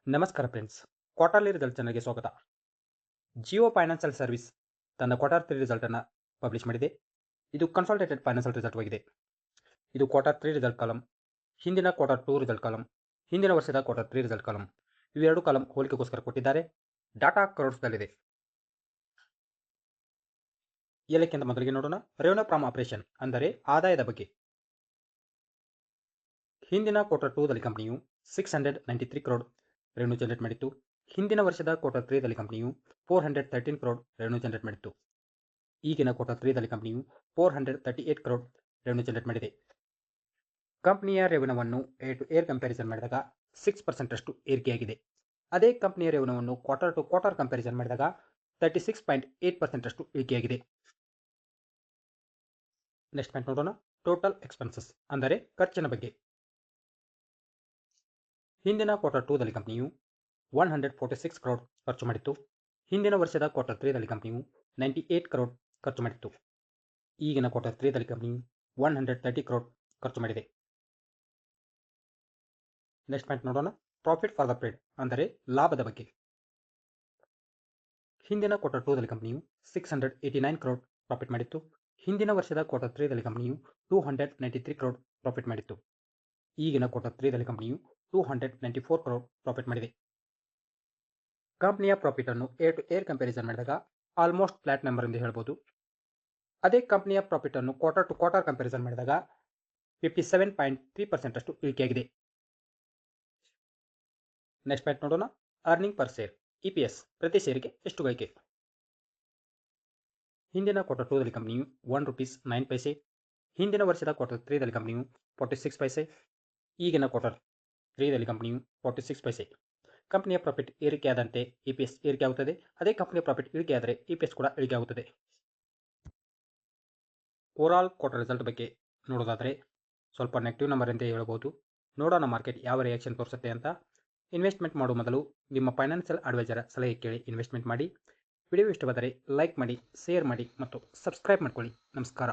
ನಮಸ್ಕಾರ friends, quarterly result ಚಾನಲ್ಗೆ ಸ್ವಾಗತ. ಜಿಯೋ ಫೈನಾನ್ಷಿಯಲ್ ಸರ್ವಿಸ್ ತನ್ನ ಕ್ವಾರ್ಟರ್ 3 ರಿಸಲ್ಟ್ ಅನ್ನು ಪಬ್ಲಿಷ್ ಮಾಡಿದೆ. ಇದು ಕನ್ಸಾಲಿಡೇಟೆಡ್ ಫೈನಾನ್ಷಿಯಲ್ ರಿಸಲ್ಟ್ ಆಗಿದೆ. ಇದು ಕ್ವಾರ್ಟರ್ 3 ರಿಸಲ್ಟ್ ಕಾಲಮ್, ಹಿಂದಿನ ಕ್ವಾರ್ಟರ್ 2 ರಿಸಲ್ಟ್ ಕಾಲಮ್, ಹಿಂದಿನ ವರ್ಷದ ಕ್ವಾರ್ಟರ್ 3 ರಿಸಲ್ಟ್ ಕಾಲಮ್ ಇವೆರಡು ಕಾಲಮ್ ಹೋಲಿಕೆಗೋಸ್ಕರ ಕೊಟ್ಟಿದ್ದಾರೆ. ಡಾಟಾ ಕ್ರೋಡ್ಸ್ದಲ್ಲಿದೆ. ಎಲ್ಲಕ್ಕಿಂತ ಮೊದಲಿಗೆ ನೋಡೋಣ ರೆವೆನ್ಯೂ ಫ್ರಮ್ ಆಪರೇಷನ್ ಅಂದರೆ ಆದಾಯದ ಬಗ್ಗೆ. ಹಿಂದಿನ ಕ್ವಾರ್ಟರ್ 2 ದಲ್ಲಿ ಕಂಪನಿಯು 693 ಕ್ರೋಡ್ ರೆವೆನ್ಯೂ ಜನರೇಟ್ ಮಾಡಿತ್ತು. ಹಿಂದಿನ ವರ್ಷದ ಕ್ವಾರ್ಟರ್ 3 ದಲ್ಲಿ ಕಂಪನಿಯು 413 ಕ್ರೋಡ್ ರೆವೆನ್ಯೂ ಜನರೇಟ್ ಮಾಡಿತ್ತು. ಈಗಿನ ಕ್ವಾರ್ಟರ್ 3 ದಲ್ಲಿ ಕಂಪನಿಯು 438 ಕ್ರೋಡ್ ರೆವೆನ್ಯೂ ಜನರೇಟ್ ಮಾಡಿದೆ. ಕಂಪನಿಯ ರೆವೆನ್ಯೂವನ್ನು ಏರ್ ಟು ಏರ್ ಕಂಪ್ಯಾರಿಸನ್ ಮಾಡಿದಾಗ 6% ಅಷ್ಟು ಏರಿಕೆಯಾಗಿದೆ. ಅದೇ ಕಂಪನಿಯ ರೆವೆನ್ಯೂವನ್ನು ಕ್ವಾರ್ಟರ್ ಟು ಕ್ವಾರ್ಟರ್ ಕಂಪ್ಯಾರಿಸನ್ ಮಾಡಿದಾಗ 36.8% ಅಷ್ಟು ಇಳಿಕೆಯಾಗಿದೆ. ನೆಕ್ಸ್ಟ್ ಪಾಯಿಂಟ್ ನೋಡೋಣ ಟೋಟಲ್ ಎಕ್ಸ್ಪೆನ್ಸಸ್ ಅಂದರೆ ಖರ್ಚಿನ ಬಗ್ಗೆ. ಹಿಂದಿನ ಕ್ವಾರ್ಟರ್ 2 ದಲ್ಲಿ ಕಂಪನಿಯು 146 ಕ್ರೋಡ್ ಖರ್ಚು ಮಾಡಿತ್ತು. ಹಿಂದಿನ ವರ್ಷದ ಕ್ವಾರ್ಟರ್ 3 ದಲ್ಲಿ ಕಂಪನಿಯು 98 ಕ್ರೋಡ್ ಖರ್ಚು ಮಾಡಿತ್ತು. ಈಗಿನ ಕ್ವಾರ್ಟರ್ 3 ದಲ್ಲಿ ಕಂಪನಿಯು 130 ಕ್ರೋಡ್ ಖರ್ಚು ಮಾಡಿದೆ. ನೆಕ್ಸ್ಟ್ ಪಾಯಿಂಟ್ ನೋಡೋಣ ಪ್ರಾಫಿಟ್ ಫಾರ್ ದ ಪೀರಿಯಡ್ ಅಂದರೆ ಲಾಭದ ಬಗ್ಗೆ. ಹಿಂದಿನ ಕ್ವಾರ್ಟರ್ 2 ದಲ್ಲಿ ಕಂಪನಿಯು 689 ಕ್ರೋಡ್ ಪ್ರಾಫಿಟ್ ಮಾಡಿತ್ತು. ಹಿಂದಿನ ವರ್ಷದ ಕ್ವಾರ್ಟರ್ 3 ದಲ್ಲಿ ಕಂಪನಿಯು 293 ಕ್ರೋಡ್ ಪ್ರಾಫಿಟ್ ಮಾಡಿತ್ತು. ಈಗಿನ ಕ್ವಾರ್ಟರ್ 3 ದಲ್ಲಿ ಕಂಪನಿಯು 294 ಕ್ರೋಡ್ ಪ್ರಾಫಿಟ್ ಮಾಡಿದೆ. ಕಂಪನಿಯ ಪ್ರಾಫಿಟ್ ಅನ್ನು ಏರ್ ಟು ಏರ್ ಕಂಪ್ಯಾರಿಸನ್ ಮಾಡಿದಾಗ ಆಲ್ಮೋಸ್ಟ್ ಫ್ಲಾಟ್ ನಂಬರ್ ಎಂದು ಹೇಳ್ಬೋದು. ಅದೇ ಕಂಪನಿಯ ಪ್ರಾಫಿಟ್ ಅನ್ನು ಕ್ವಾರ್ಟರ್ ಟು ಕ್ವಾರ್ಟರ್ ಕಂಪ್ಯಾರಿಸನ್ ಮಾಡಿದಾಗ 57.3% ಅಷ್ಟು ಇಳಿಕೆಯಾಗಿದೆ. ನೆಕ್ಸ್ಟ್ ಪಾಯಿಂಟ್ ನೋಡೋಣ ಅರ್ನಿಂಗ್ ಪರ್ ಶೇರ್ ಇಪಿಎಸ್ ಪ್ರತಿ ಶೇರಿಗೆ ಎಷ್ಟು ಗಳಿಕೆ. ಹಿಂದಿನ ಕ್ವಾರ್ಟರ್ 2 ದಲ್ಲಿ ಕಂಪನಿಯು 1 ರೂಪೀಸ್ 9 ಪೈಸೆ. ಹಿಂದಿನ ವರ್ಷದ ಕ್ವಾರ್ಟರ್ 3 ದಲ್ಲಿ ಕಂಪನಿಯು 46 ಪೈಸೆ. ಈಗಿನ ಕ್ವಾರ್ಟರ್ 3 ದಲ್ಲಿ ಕಂಪನಿಯು 46 ಪೈಸೆ. ಕಂಪನಿಯ ಪ್ರಾಫಿಟ್ ಏರಿಕೆಯಾದಂತೆ ಇಪಿಎಸ್ ಏರಿಕೆ ಆಗುತ್ತದೆ. ಅದೇ ಕಂಪನಿಯ ಪ್ರಾಫಿಟ್ ಇಳಿಕೆಯಾದರೆ ಇಪಿಎಸ್ ಕೂಡ ಇಳಿಕೆ ಆಗುತ್ತದೆ. ಓವರಾಲ್ ಕ್ವಾರ್ಟರ್ ರಿಸಲ್ಟ್ ಬಗ್ಗೆ ನೋಡೋದಾದರೆ ಸ್ವಲ್ಪ ನೆಗೆಟಿವ್ ನಂಬರ್ ಅಂತ ಹೇಳ್ಬೋದು. ನೋಡೋಣ ಮಾರ್ಕೆಟ್ ಯಾವ ರಿಯಾಕ್ಷನ್ ತೋರಿಸುತ್ತೆ ಅಂತ. ಇನ್ವೆಸ್ಟ್ಮೆಂಟ್ ಮಾಡುವ ಮೊದಲು ನಿಮ್ಮ ಫೈನಾನ್ಷಿಯಲ್ ಅಡ್ವೈಸರ್ ಸಲಹೆ ಕೇಳಿ ಇನ್ವೆಸ್ಟ್ಮೆಂಟ್ ಮಾಡಿ. ವಿಡಿಯೋ ಇಷ್ಟವಾದರೆ ಲೈಕ್ ಮಾಡಿ, ಶೇರ್ ಮಾಡಿ ಮತ್ತು ಸಬ್ಸ್ಕ್ರೈಬ್ ಮಾಡ್ಕೊಳ್ಳಿ. ನಮಸ್ಕಾರ.